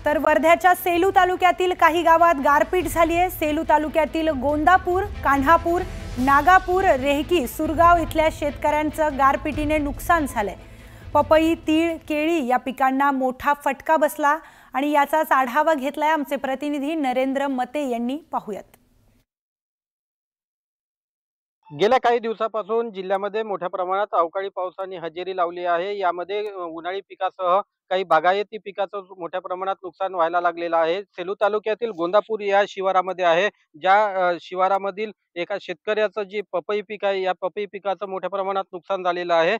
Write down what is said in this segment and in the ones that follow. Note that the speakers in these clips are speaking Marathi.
तर वर्ध्याच्या सेलू तालुक्यातील काही गावात गारपीट झाली आहे। सेलू तालुक्यातील गोंदापूर, कान्हापूर, नागापूर, रेहकी, सुरगाव इथल्या शेतकऱ्यांचं गारपिटीने नुकसान झालंय। पपई, तीळ, केळी या पिकांना मोठा फटका बसला आणि याचाच आढावा घेतलाय आमचे प्रतिनिधी नरेंद्र मते यांनी। पाहूयात। गेल्या काही दिवसापासून जिल्ह्यामध्ये मोठ्या प्रमाणात अवकाळी पावसाने हजेरी लावली आहे। यामध्ये उन्हाळी पिकासह काही बागायती पिकाचं मोठ्या प्रमाणात नुकसान व्हायला लागलेलं आहे। सेलू तालुक्यातील गोंदापूर या शिवारामध्ये आहे, ज्या शिवारामधील एका शेतकऱ्याचं जे पपई पीक आहे, या पपई पिकाचं मोठ्या प्रमाणात नुकसान झालेलं आहे।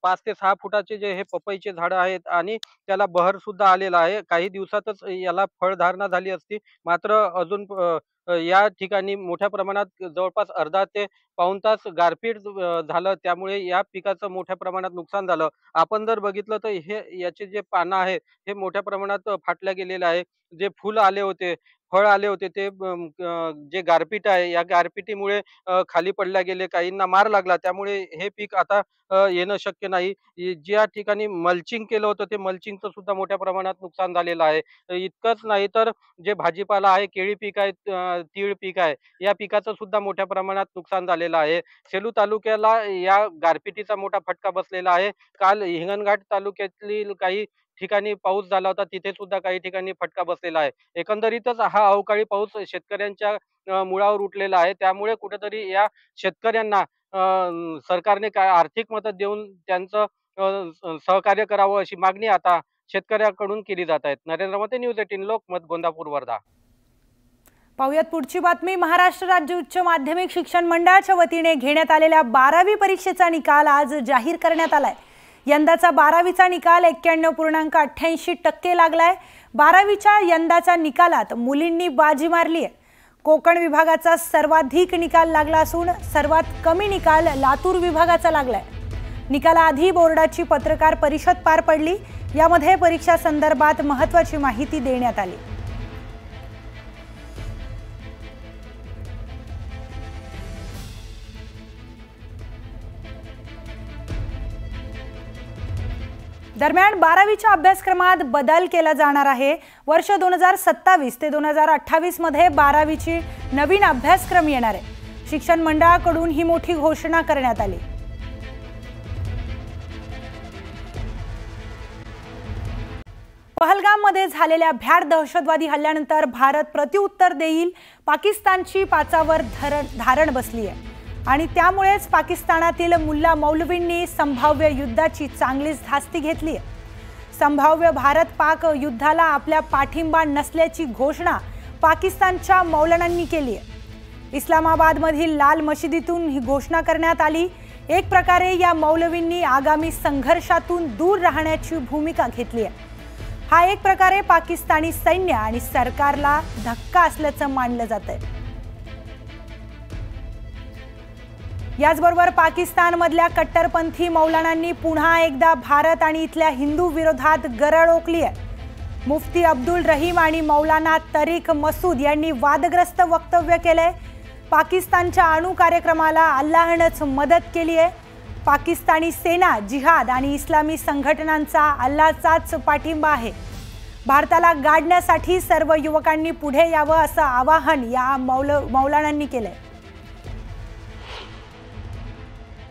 5 ते 6 फुटाचे जे हे पपईचे झाडं आहेत आणि त्याला बहर सुद्धा आलेला आहे। काही दिवसातच याला फळधारणा झाली असती, मात्र अजून या ठिकाणी मोठ्या प्रमाणात जवळपास अर्धा ते पाऊण तास गारपीट झालं, त्यामुळे या पिकाचं मोठ्या प्रमाणात नुकसान झालं। आपण जर बघितलं तर हे याचे जे पानं आहे हे मोठ्या प्रमाणात फाटल्या गेलेले आहे। जे फुल आले होते, फळ आले होते ते जे गारपीट आहे या गारपिटीमुळे खाली पडल्या गेले, काहींना मार लागला, त्यामुळे हे पीक आता येणं शक्य नाही। ज्या ठिकाणी मल्चिंग केलं होतं ते मल्चिंगचं सुद्धा मोठ्या प्रमाणात नुकसान झालेलं आहे। इतकंच नाही तर जे भाजीपाला आहे, केळी पीक आहे, तीळ पीक आहे, या पिकाचं सुद्धा मोठ्या प्रमाणात नुकसान झालेलं आहे। सेलू तालुक्याला या गारपिटीचा मोठा फटका बसलेला आहे। काल हिंगणघाट तालुक्यातील काही ठिकाणी पाऊस झाला होता, तिथे सुद्धा काही ठिकाणी फटका बसलेला आहे। एकंदरीतच हा अवकाळी पाऊस शेतकऱ्यांच्या मुळावर उठलेला आहे, त्यामुळे कुठेतरी या शेतकऱ्यांना सरकारने काय आर्थिक मदत देऊन त्यांचं सहकार्य करावं अशी मागणी आता शेतकऱ्याकडून केली जात आहे। नरेंद्र मते, न्यूज 18 लोकमत, गोंदापूर, वर्धा। पाहूयात पुढची बातमी। महाराष्ट्र राज्य उच्च माध्यमिक शिक्षण मंडळाच्या वतीने घेण्यात आलेल्या 12वी परीक्षेचा निकाल आज जाहीर करण्यात आलाय। यंदाचा 12वीचा निकाल 91.88% लागलाय। 12वीच्या यंदाच्या निकालात मुलींनी बाजी मारली आहे। कोकण विभागाचा सर्वाधिक निकाल लागला असून सर्वात कमी निकाल लातूर विभागाचा लागलाय। निकालाआधी बोर्डाची पत्रकार परिषद पार पडली, यामध्ये परीक्षा संदर्भात महत्त्वाची माहिती देण्यात आली। दरम्यान 12वीच्या अभ्यासक्रमात बदल केला जाणार आहे। वर्ष 2027 ते 2028 मध्ये 12वीची नवीन अभ्यासक्रम येणार आहे। शिक्षण मंडळाकडून ही मोठी घोषणा करण्यात आली। पहलगाममध्ये झालेल्या भ्याड दहशतवादी हल्ल्यानंतर भारत प्रत्युत्तर देईल, पाकिस्तानची पाचावर धारण बसली आहे आणि त्यामुळेच पाकिस्तानातील मुल्ला मौलवींनी संभाव्य युद्धाची चांगलीच धास्ती घेतली आहे। संभाव्य भारत-पाक युद्धाला आपल्या पाठिंबा नसल्याची घोषणा पाकिस्तानच्या मौलानांनी केली आहे। इस्लामाबादमधील लाल मशिदीतून ही घोषणा करण्यात आली। एक प्रकारे या मौलवींनी आगामी संघर्षातून दूर राहण्याची भूमिका घेतली आहे। हा एक प्रकारे पाकिस्तानी सैन्य आणि सरकारला धक्का असल्याचं मानलं जातंय। याचबरोबर पाकिस्तानमधल्या कट्टरपंथी मौलानांनी पुन्हा एकदा भारत आणि इथल्या हिंदू विरोधात गरळ ओकली आहे। मुफ्ती अब्दुल रहीम आणि मौलाना तरीक मसूद यांनी वादग्रस्त वक्तव्य केलंय। पाकिस्तानच्या अणु कार्यक्रमाला अल्लाहनंच मदत केली आहे। पाकिस्तानी सेना, जिहाद आणि इस्लामी संघटनांचा अल्लाहचाच पाठिंबा आहे। भारताला गाडण्यासाठी सर्व युवकांनी पुढे यावं असं आवाहन या मौलानांनी केलंय।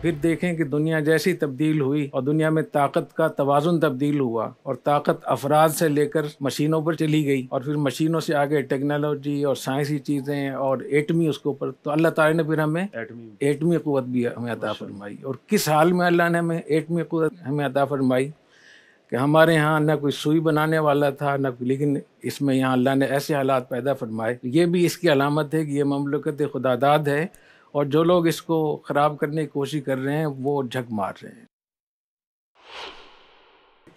फिर देखें कि दुनिया जैसी तब्दील हुई और दुनिया में ताकत का तवाज़ुन तब्दील हुआ और ताकत अफराद से लेकर मशीनों पर चली गई और फिर मशीनों से आगे टेक्नोलॉजी और साइंसी चीज़ें और एटमी उसके ऊपर, तो अल्लाह ताला ने फिर हमें एटमी क़ुव्वत भी हमें अता फरमाई। और किस हाल में अल्लाह ने हमें एटमी क़ुव्वत हमें अता फरमाई कि हमारे यहाँ न कोई सुई बनाने वाला था न, लेकिन इसमें यहाँ अल्लाह ने ऐसे हालात पैदा फरमाए। ये भी इसकी अलामत है कि ये ममलकत खुदादाद है और जो लोग इसको ख़राब करने की कोशिश कर रहे हैं वो झक मार रहे हैं।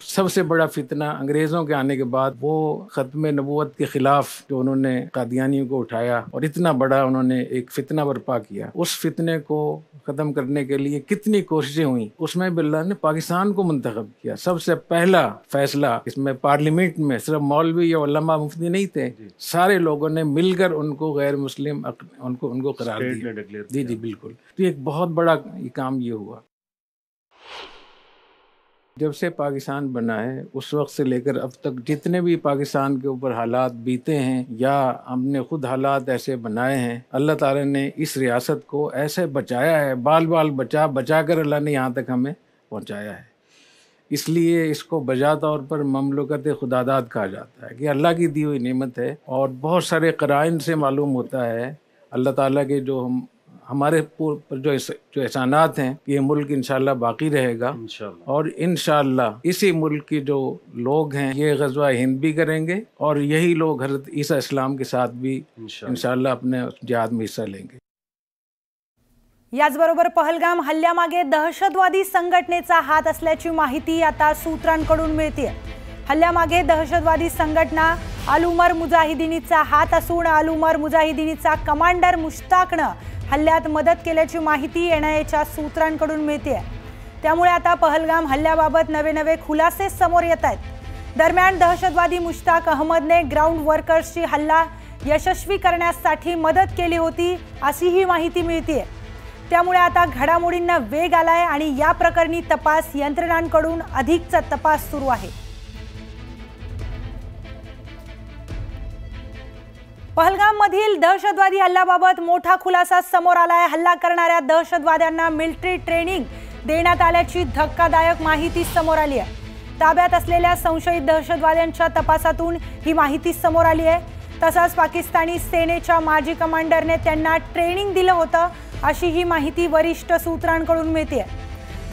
सबसे बड़ा फितना अंग्रेज़ों के आने के बाद वो ख़त्म नबूवत के ख़िलाफ़ जो उन्होंने कादियानियों को उठाया और इतना बड़ा उन्होंने एक फितना बर्पा किया, उस फितने को ख़त्म करने के लिए कितनी कोशिशें हुई, उसमें भी अल्लाह ने पाकिस्तान को मुंतखब किया। सबसे पहला फैसला इसमें पार्लियामेंट में सिर्फ मौलवी या उलमा मुफ्ती नहीं थे, सारे लोगों ने मिलकर उनको गैर मुस्लिम उनको करार दिया। जी बिल्कुल, तो एक बहुत बड़ा काम ये हुआ। जब से पाकिस्तान बना है उस वक्त से लेकर अब तक जितने भी पाकिस्तान के ऊपर हालात बीते हैं या हमने खुद हालात ऐसे बनाए हैं, अल्लाह ताला ने इस रियासत को ऐसे बचाया है, बाल बाल बचा कर अल्लाह ने यहाँ तक हमें पहुँचाया है। इसलिए इसको बजा तौर पर ममलुकत खुदादाद कहा जाता है कि अल्लाह की दी हुई नेमत है। और बहुत सारे क़राइन से मालूम होता है अल्लाह ताला के जो हमारे पर जो एहसानात हैं, ये मुल्क इंशाअल्लाह बाकी रहेगा और इंशाअल्लाह इसी मुल्क के जो लोग हैं ये ग़ज़वा हिंद भी करेंगे और यही लोग हज़रत ईसा इस्लाम के साथ भी इंशाअल्लाह अपने जिहाद में हिस्सा लेंगे। याचबरोबर पहलगाम हल्ल्यामागे दहशतवादी संघटनेचा हात असल्याची माहिती आता सूत्रांकडून मिळते। हल्ल्यामागे दहशतवादी संघटना अल उमर मुजाहिदीनचा हात असून अल उमर मुजाहिदीनचा कमांडर मुश्ताकनं हल्ल्यात मदत केल्याची माहिती एनआयएच्या सूत्रांकडून मिळते। त्यामुळे आता पहलगाम हल्ल्याबाबत नवे खुलासे समोर येत आहेत। दरम्यान दहशतवादी मुश्ताक अहमदने ग्राउंड वर्कर्सची हल्ला यशस्वी करण्यासाठी मदत केली होती अशी ही माहिती मिळते। त्यामुळे आता घडामोडींना वेग आलाय आणि या प्रकरणी तपास यंत्रणांकडून अधिकचा तपास सुरू आहे। पहलगाम मधील दहशतवादी हल्ल्याबाबत मोठा खुलासा समोर आलाय। हल्ला करणाऱ्या दहशतवाद्यांना मिलिटरी ट्रेनिंग देण्यात आल्याची धक्कादायक माहिती समोर आली आहे। ताब्यात असलेल्या संशयित दहशतवाद्यांच्या तपासातून ही माहिती समोर आली आहे। तसंच पाकिस्तानी सेनेच्या माजी कमांडरने त्यांना ट्रेनिंग दिलं होतं अशी ही माहिती वरिष्ठ सूत्रांकडून मिळते।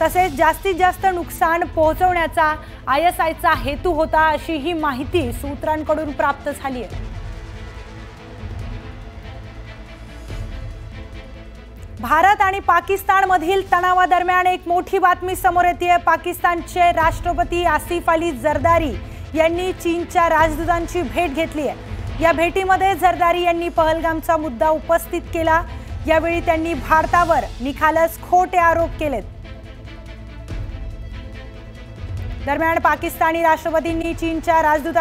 तसेच जास्तीत जास्त नुकसान पोहोचवण्याचा ISIचा हेतू होता अशी ही माहिती सूत्रांकडून प्राप्त झाली आहे। भारत आणि पाकिस्तान मधील तणावादरम्यान एक मोठी बातमी समोर येते। पाकिस्तानचे राष्ट्रपती आसिफ अली जरदारी यांनी चीनच्या राजदूतांची भेट घेतली आहे। या भेटीमध्ये जरदारी यांनी पहलगामचा मुद्दा उपस्थित केला। यावेळी त्यांनी भारतावर निखालस खोटे आरोप केलेत। दरम्यान पाकिस्तानी राष्ट्रपतींनी चीनच्या राजदूतांना